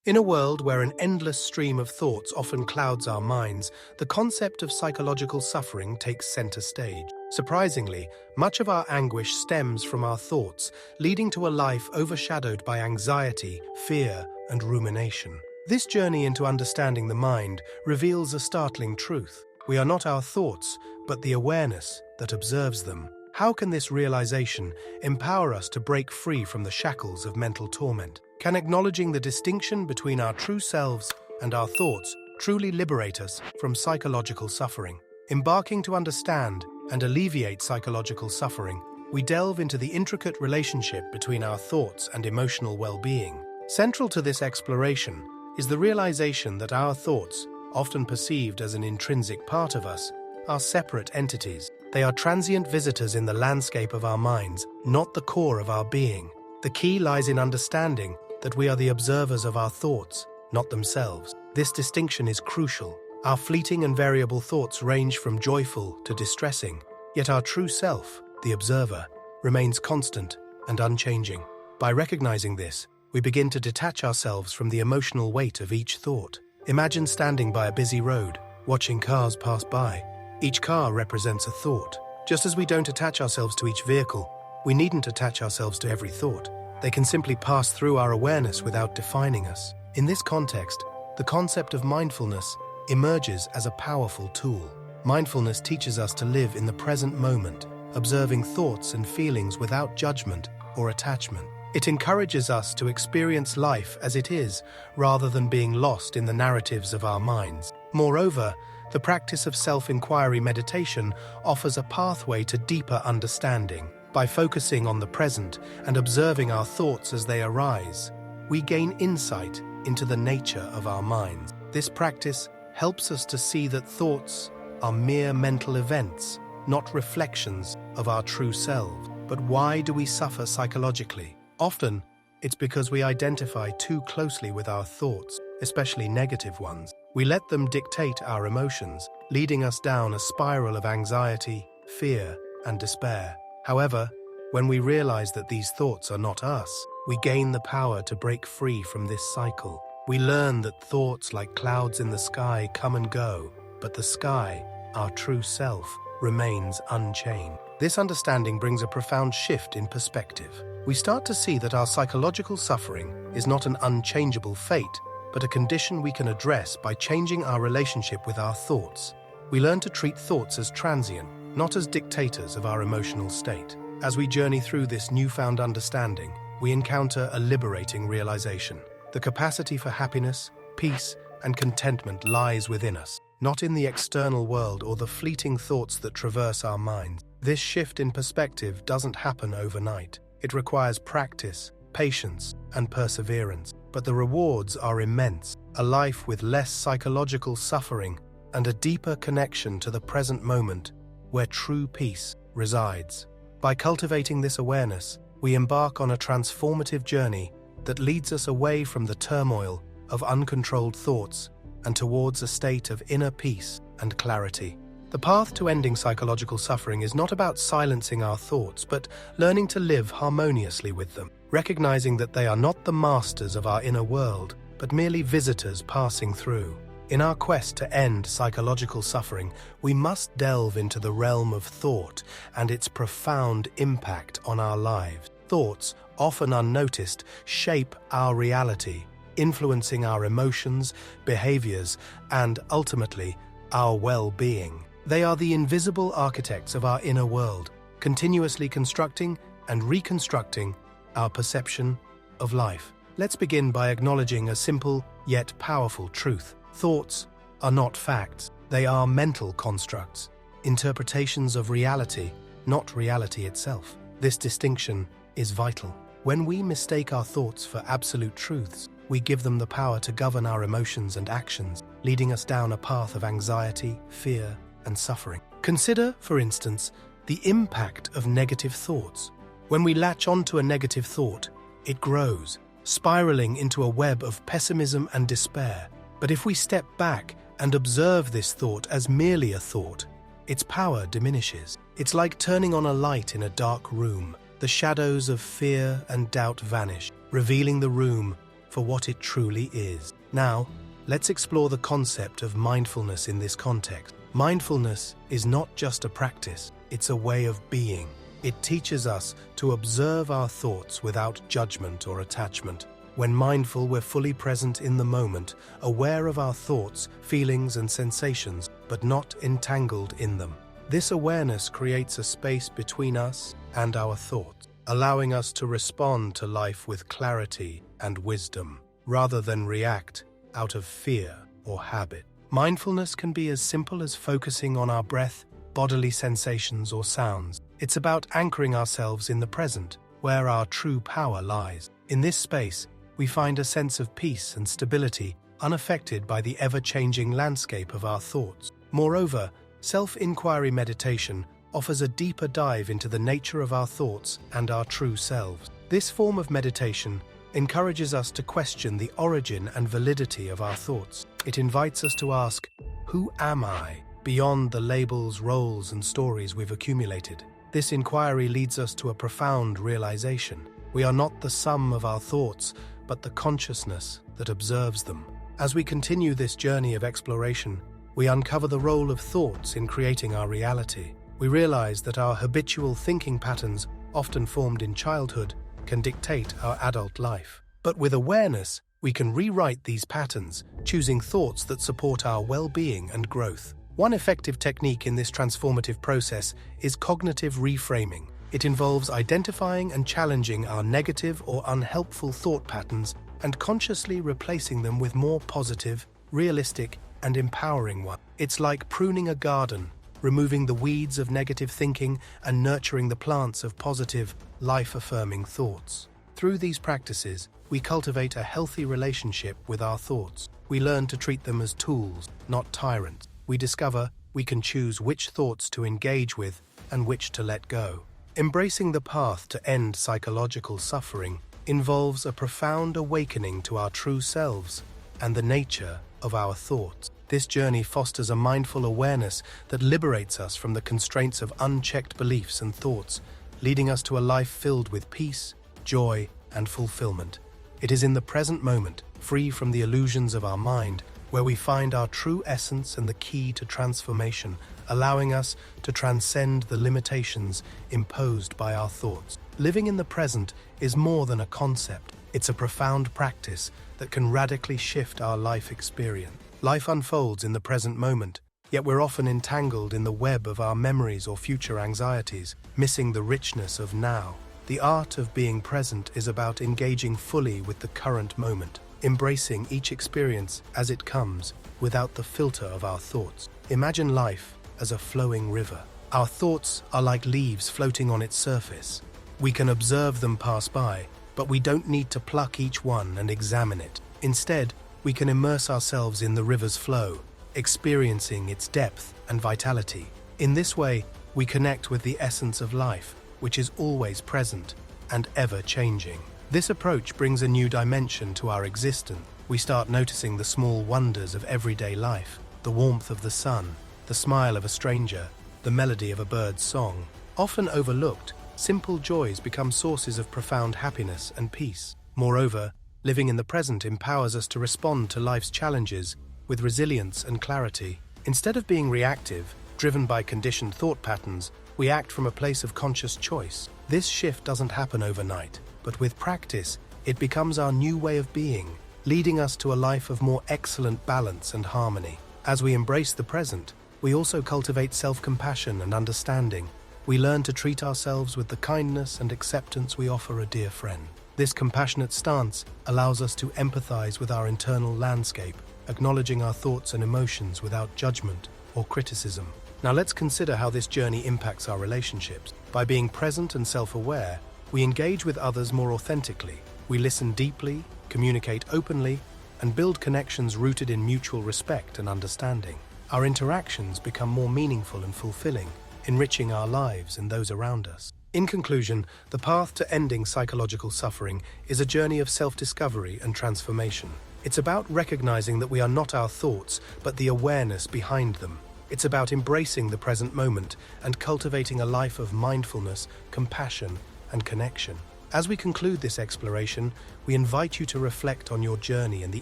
In a world where an endless stream of thoughts often clouds our minds, the concept of psychological suffering takes center stage. Surprisingly, much of our anguish stems from our thoughts, leading to a life overshadowed by anxiety, fear, and rumination. This journey into understanding the mind reveals a startling truth. We are not our thoughts, but the awareness that observes them. How can this realization empower us to break free from the shackles of mental torment? Can acknowledging the distinction between our true selves and our thoughts truly liberate us from psychological suffering? Embarking to understand and alleviate psychological suffering, we delve into the intricate relationship between our thoughts and emotional well-being. Central to this exploration is the realization that our thoughts, often perceived as an intrinsic part of us, are separate entities. They are transient visitors in the landscape of our minds, not the core of our being. The key lies in understanding that we are the observers of our thoughts, not themselves. This distinction is crucial. Our fleeting and variable thoughts range from joyful to distressing, yet our true self, the observer, remains constant and unchanging. By recognizing this, we begin to detach ourselves from the emotional weight of each thought. Imagine standing by a busy road, watching cars pass by. Each car represents a thought. Just as we don't attach ourselves to each vehicle, we needn't attach ourselves to every thought. They can simply pass through our awareness without defining us. In this context, the concept of mindfulness emerges as a powerful tool. Mindfulness teaches us to live in the present moment, observing thoughts and feelings without judgment or attachment. It encourages us to experience life as it is, rather than being lost in the narratives of our minds. Moreover, the practice of self-inquiry meditation offers a pathway to deeper understanding. By focusing on the present and observing our thoughts as they arise, we gain insight into the nature of our minds. This practice helps us to see that thoughts are mere mental events, not reflections of our true selves. But why do we suffer psychologically? Often, it's because we identify too closely with our thoughts, especially negative ones. We let them dictate our emotions, leading us down a spiral of anxiety, fear, and despair. However, when we realize that these thoughts are not us, we gain the power to break free from this cycle. We learn that thoughts like clouds in the sky come and go, but the sky, our true self, remains unchanged. This understanding brings a profound shift in perspective. We start to see that our psychological suffering is not an unchangeable fate, but a condition we can address by changing our relationship with our thoughts. We learn to treat thoughts as transient, not as dictators of our emotional state. As we journey through this newfound understanding, we encounter a liberating realization. The capacity for happiness, peace, and contentment lies within us, not in the external world or the fleeting thoughts that traverse our minds. This shift in perspective doesn't happen overnight. It requires practice, patience, and perseverance. But the rewards are immense. A life with less psychological suffering and a deeper connection to the present moment, where true peace resides. By cultivating this awareness, we embark on a transformative journey that leads us away from the turmoil of uncontrolled thoughts and towards a state of inner peace and clarity. The path to ending psychological suffering is not about silencing our thoughts, but learning to live harmoniously with them, recognizing that they are not the masters of our inner world, but merely visitors passing through. In our quest to end psychological suffering, we must delve into the realm of thought and its profound impact on our lives. Thoughts, often unnoticed, shape our reality, influencing our emotions, behaviors, and ultimately, our well-being. They are the invisible architects of our inner world, continuously constructing and reconstructing our perception of life. Let's begin by acknowledging a simple yet powerful truth. Thoughts are not facts. They are mental constructs, interpretations of reality, not reality itself. This distinction is vital. When we mistake our thoughts for absolute truths, we give them the power to govern our emotions and actions, leading us down a path of anxiety, fear, and suffering. Consider, for instance, the impact of negative thoughts. When we latch onto a negative thought, it grows, spiraling into a web of pessimism and despair. But if we step back and observe this thought as merely a thought, its power diminishes. It's like turning on a light in a dark room. The shadows of fear and doubt vanish, revealing the room for what it truly is. Now, let's explore the concept of mindfulness in this context. Mindfulness is not just a practice, it's a way of being. It teaches us to observe our thoughts without judgment or attachment. When mindful, we're fully present in the moment, aware of our thoughts, feelings, and sensations, but not entangled in them. This awareness creates a space between us and our thoughts, allowing us to respond to life with clarity and wisdom, rather than react out of fear or habit. Mindfulness can be as simple as focusing on our breath, bodily sensations, or sounds. It's about anchoring ourselves in the present, where our true power lies. In this space, we find a sense of peace and stability, unaffected by the ever-changing landscape of our thoughts. Moreover, self-inquiry meditation offers a deeper dive into the nature of our thoughts and our true selves. This form of meditation encourages us to question the origin and validity of our thoughts. It invites us to ask, "Who am I?" beyond the labels, roles, and stories we've accumulated. This inquiry leads us to a profound realization. We are not the sum of our thoughts, but the consciousness that observes them. As we continue this journey of exploration, we uncover the role of thoughts in creating our reality. We realize that our habitual thinking patterns, often formed in childhood, can dictate our adult life. But with awareness, we can rewrite these patterns, choosing thoughts that support our well-being and growth. One effective technique in this transformative process is cognitive reframing. It involves identifying and challenging our negative or unhelpful thought patterns and consciously replacing them with more positive, realistic, and empowering ones. It's like pruning a garden, removing the weeds of negative thinking and nurturing the plants of positive, life-affirming thoughts. Through these practices, we cultivate a healthy relationship with our thoughts. We learn to treat them as tools, not tyrants. We discover we can choose which thoughts to engage with and which to let go. Embracing the path to end psychological suffering involves a profound awakening to our true selves and the nature of our thoughts. This journey fosters a mindful awareness that liberates us from the constraints of unchecked beliefs and thoughts, leading us to a life filled with peace, joy, and fulfillment. It is in the present moment, free from the illusions of our mind, where we find our true essence and the key to transformation, allowing us to transcend the limitations imposed by our thoughts. Living in the present is more than a concept. It's a profound practice that can radically shift our life experience. Life unfolds in the present moment, yet we're often entangled in the web of our memories or future anxieties, missing the richness of now. The art of being present is about engaging fully with the current moment, embracing each experience as it comes without the filter of our thoughts. Imagine life as a flowing river. Our thoughts are like leaves floating on its surface. We can observe them pass by, but we don't need to pluck each one and examine it. Instead, we can immerse ourselves in the river's flow, experiencing its depth and vitality. In this way, we connect with the essence of life, which is always present and ever-changing. This approach brings a new dimension to our existence. We start noticing the small wonders of everyday life, the warmth of the sun, the smile of a stranger, the melody of a bird's song. Often overlooked, simple joys become sources of profound happiness and peace. Moreover, living in the present empowers us to respond to life's challenges with resilience and clarity. Instead of being reactive, driven by conditioned thought patterns, we act from a place of conscious choice. This shift doesn't happen overnight, but with practice, it becomes our new way of being, leading us to a life of more excellent balance and harmony. As we embrace the present, we also cultivate self-compassion and understanding. We learn to treat ourselves with the kindness and acceptance we offer a dear friend. This compassionate stance allows us to empathize with our internal landscape, acknowledging our thoughts and emotions without judgment or criticism. Now let's consider how this journey impacts our relationships. By being present and self-aware, we engage with others more authentically. We listen deeply, communicate openly, and build connections rooted in mutual respect and understanding. Our interactions become more meaningful and fulfilling, enriching our lives and those around us. In conclusion, the path to ending psychological suffering is a journey of self-discovery and transformation. It's about recognizing that we are not our thoughts, but the awareness behind them. It's about embracing the present moment and cultivating a life of mindfulness, compassion, and connection. As we conclude this exploration, we invite you to reflect on your journey and the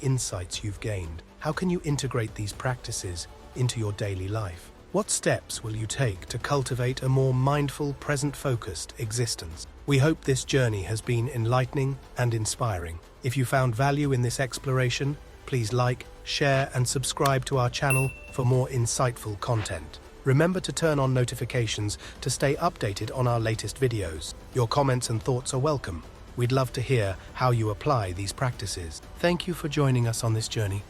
insights you've gained. How can you integrate these practices into your daily life? What steps will you take to cultivate a more mindful, present-focused existence? We hope this journey has been enlightening and inspiring. If you found value in this exploration, please like, share, and subscribe to our channel for more insightful content. Remember to turn on notifications to stay updated on our latest videos. Your comments and thoughts are welcome. We'd love to hear how you apply these practices. Thank you for joining us on this journey.